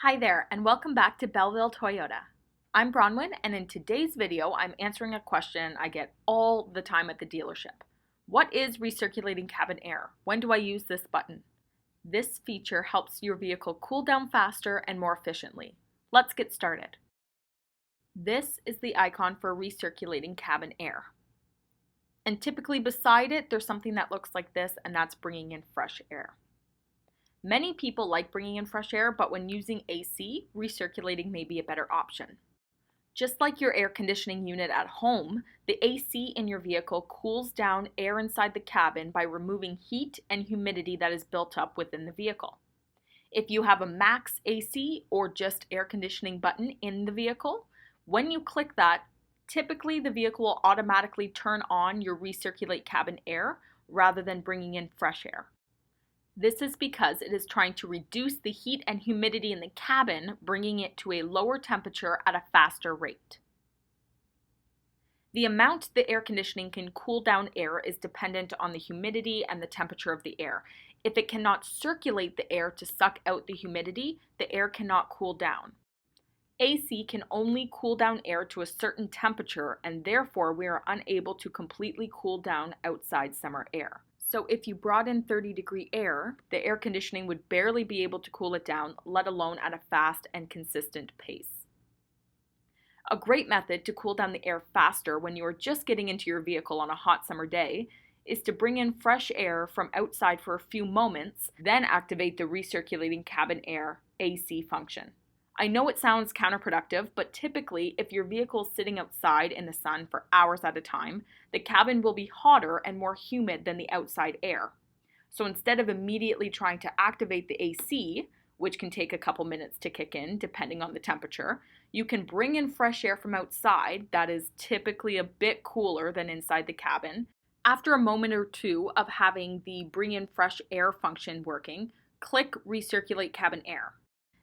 Hi there, and welcome back to Belleville Toyota. I'm Bronwyn, and in today's video, I'm answering a question I get all the time at the dealership. What is recirculating cabin air? When do I use this button? This feature helps your vehicle cool down faster and more efficiently. Let's get started. This is the icon for recirculating cabin air. And typically beside it, there's something that looks like this, and that's bringing in fresh air. Many people like bringing in fresh air, but when using AC, recirculating may be a better option. Just like your air conditioning unit at home, the AC in your vehicle cools down air inside the cabin by removing heat and humidity that is built up within the vehicle. If you have a max AC or just air conditioning button in the vehicle, when you click that, typically the vehicle will automatically turn on your recirculate cabin air rather than bringing in fresh air. This is because it is trying to reduce the heat and humidity in the cabin, bringing it to a lower temperature at a faster rate. The amount the air conditioning can cool down air is dependent on the humidity and the temperature of the air. If it cannot circulate the air to suck out the humidity, the air cannot cool down. AC can only cool down air to a certain temperature, and therefore we are unable to completely cool down outside summer air. So if you brought in 30-degree air, the air conditioning would barely be able to cool it down, let alone at a fast and consistent pace. A great method to cool down the air faster when you are just getting into your vehicle on a hot summer day is to bring in fresh air from outside for a few moments, then activate the recirculating cabin air AC function. I know it sounds counterproductive, but typically if your vehicle is sitting outside in the sun for hours at a time, the cabin will be hotter and more humid than the outside air. So instead of immediately trying to activate the AC, which can take a couple minutes to kick in depending on the temperature, you can bring in fresh air from outside that is typically a bit cooler than inside the cabin. After a moment or two of having the bring in fresh air function working, click recirculate cabin air.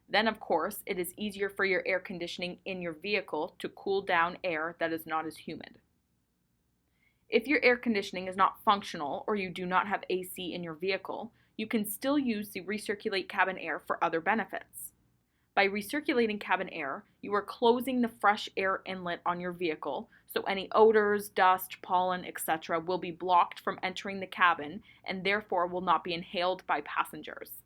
Then, of course, it is easier for your air conditioning in your vehicle to cool down air that is not as humid. If your air conditioning is not functional or you do not have AC in your vehicle, you can still use the recirculate cabin air for other benefits. By recirculating cabin air, you are closing the fresh air inlet on your vehicle, so any odors, dust, pollen, etc. will be blocked from entering the cabin and therefore will not be inhaled by passengers.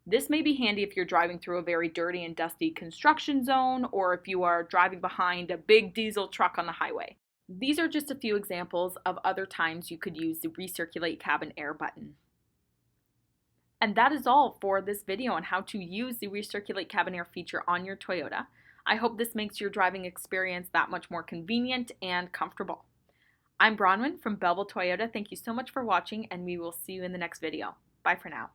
This may be handy if you're driving through a very dirty and dusty construction zone or if you are driving behind a big diesel truck on the highway. These are just a few examples of other times you could use the recirculate cabin air button. And that is all for this video on how to use the recirculate cabin air feature on your Toyota. I hope this makes your driving experience that much more convenient and comfortable. I'm Bronwyn from Belleville Toyota. Thank you so much for watching, and we will see you in the next video. Bye for now.